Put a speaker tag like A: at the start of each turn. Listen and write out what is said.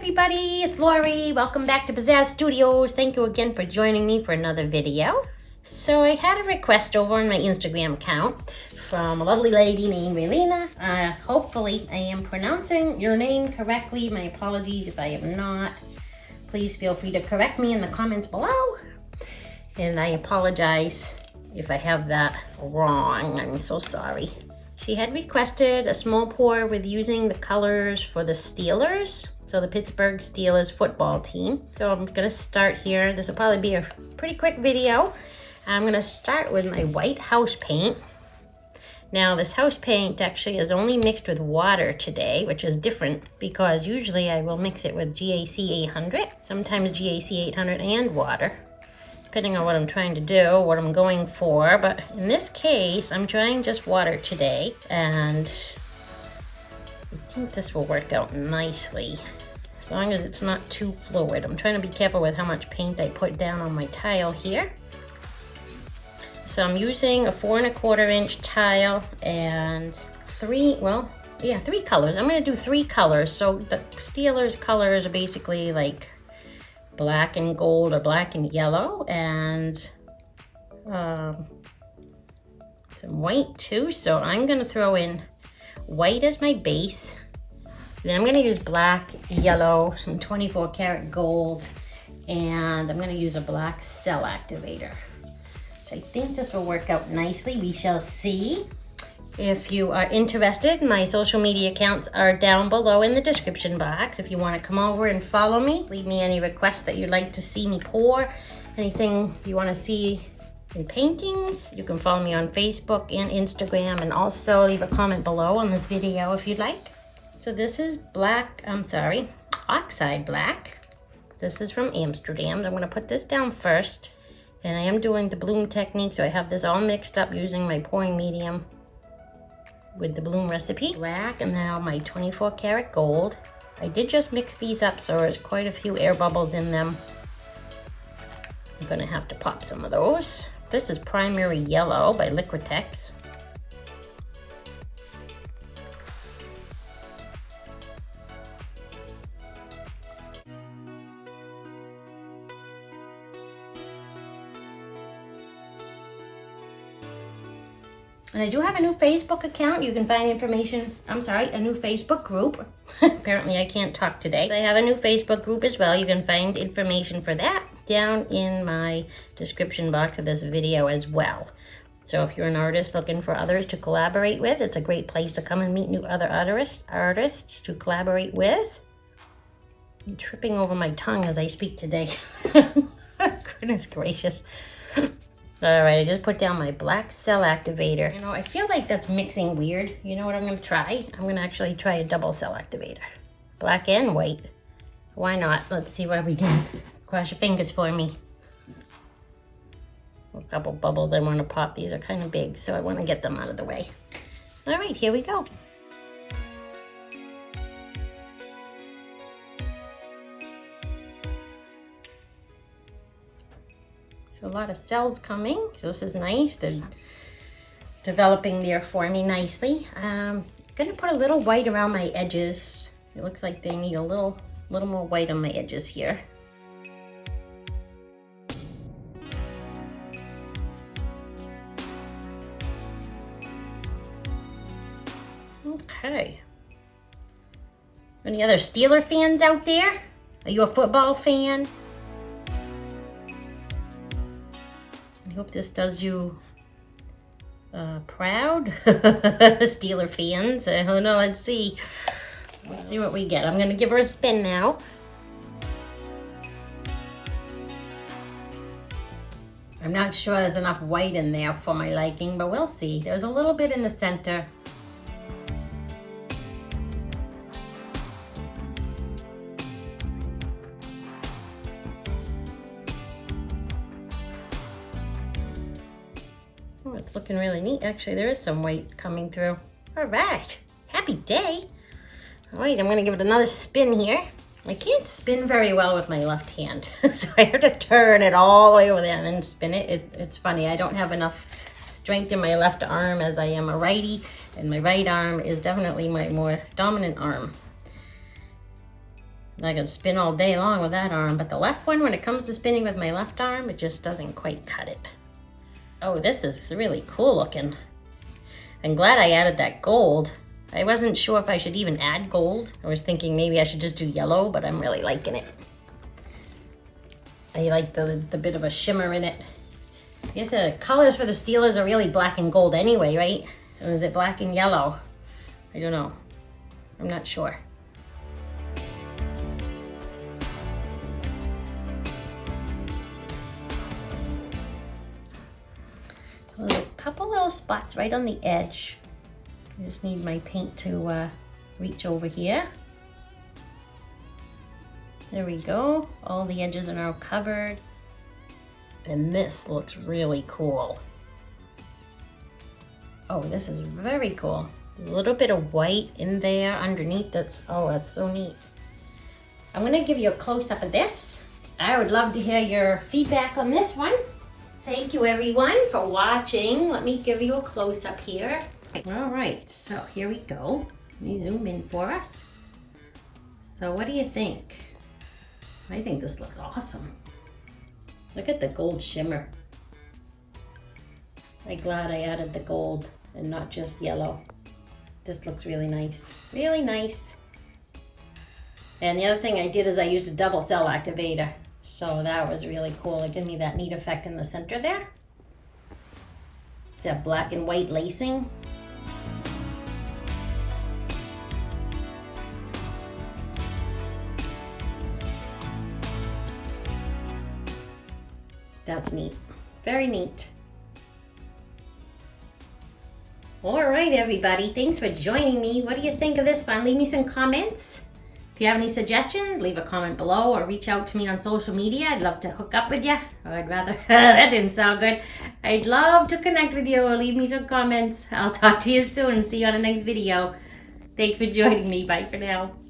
A: everybody, it's Lori. Welcome back to Pizazz Studios. Thank you again for joining me for another video. So I had a request over on my Instagram account from a lovely lady named Rhalina. Hopefully I am pronouncing your name correctly. My apologies if I am not. Please feel free to correct me in the comments below. And I apologize if I have that wrong. I'm so sorry. She had requested a small pour with using the colors for the Steelers, so the Pittsburgh Steelers football team. So I'm gonna start here. This will probably be a pretty quick video. I'm gonna start with my white house paint. Now this house paint actually is only mixed with water today, which is different because usually I will mix it with GAC 800, sometimes GAC 800 and water, depending on what I'm trying to do, what I'm going for. But in this case, I'm trying just water today, and I think this will work out nicely, as long as it's not too fluid. I'm trying to be careful with how much paint I put down on my tile here. So I'm using a 4 1/4 inch tile and three colors. I'm gonna do 3 colors. So the Steelers colors are basically like black and gold or black and yellow, and some white too. So I'm gonna throw in white as my base. Then I'm gonna use black, yellow, some 24 karat gold, and I'm gonna use a black cell activator. So I think this will work out nicely. We shall see. If you are interested, my social media accounts are down below in the description box. If you want to come over and follow me, leave me any requests that you'd like to see me pour, anything you want to see in paintings. You can follow me on Facebook and Instagram, and also leave a comment below on this video if you'd like. So this is Oxide black. This is from Amsterdam. I'm going to put this down first, and I am doing the bloom technique, so I have this all mixed up using my pouring medium with the bloom recipe. Black, and now my 24 karat gold. I did just mix these up, so there's quite a few air bubbles in them. I'm gonna have to pop some of those. This is Primary Yellow by Liquitex. And I do have a new Facebook account. You can find information, a new Facebook group. Apparently I can't talk today. I have a new Facebook group as well. You can find information for that down in my description box of this video as well. So if you're an artist looking for others to collaborate with, it's a great place to come and meet new other artists to collaborate with. I'm tripping over my tongue as I speak today. Goodness gracious. All right, I just put down my black cell activator. You know, I feel like that's mixing weird. You know what I'm gonna try? I'm gonna actually try a double cell activator. Black and white. Why not? Let's see what we can. Cross your fingers for me. A couple bubbles I wanna pop. These are kind of big, so I wanna get them out of the way. All right, here we go. A lot of cells coming, so this is nice. They're developing there for me nicely. I'm gonna put a little white around my edges. It looks like they need a little more white on my edges here. Okay. Any other Steeler fans out there? Are you a football fan? I hope this does you proud, Steeler fans. I don't know, let's see. Let's see what we get. I'm gonna give her a spin now. I'm not sure there's enough white in there for my liking, but we'll see. There's a little bit in the center. Oh, it's looking really neat. Actually, there is some white coming through. All right, happy day. All right, I'm gonna give it another spin here. I can't spin very well with my left hand, so I have to turn it all the way over there and then spin it. It's funny, I don't have enough strength in my left arm as I am a righty, and my right arm is definitely my more dominant arm. I can spin all day long with that arm, but the left one, when it comes to spinning with my left arm, it just doesn't quite cut it. Oh, this is really cool looking. I'm glad I added that gold. I wasn't sure if I should even add gold. I was thinking maybe I should just do yellow, but I'm really liking it. I like the bit of a shimmer in it. I guess the colors for the Steelers are really black and gold anyway, right? Or is it black and yellow? I don't know. I'm not sure. So there's a couple little spots right on the edge. I just need my paint to reach over here. There we go. All the edges are now covered. And this looks really cool. Oh, this is very cool. There's a little bit of white in there underneath. That's so neat. I'm gonna give you a close-up of this. I would love to hear your feedback on this one. Thank you everyone for watching. Let me give you a close-up here. All right, so here we go. Let me zoom in for us. So what do you think? I think this looks awesome. Look at the gold shimmer. I'm glad I added the gold and not just yellow. This looks really nice, really nice. And the other thing I did is I used a double cell activator. So that was really cool. It gave me that neat effect in the center there. It's that black and white lacing. That's neat. Very neat. All right, everybody. Thanks for joining me. What do you think of this one? Leave me some comments. If you have any suggestions, leave a comment below or reach out to me on social media. I'd love to hook up with you. Or I'd rather, that didn't sound good. I'd love to connect with you or leave me some comments. I'll talk to you soon and see you on the next video. Thanks for joining me. Bye for now.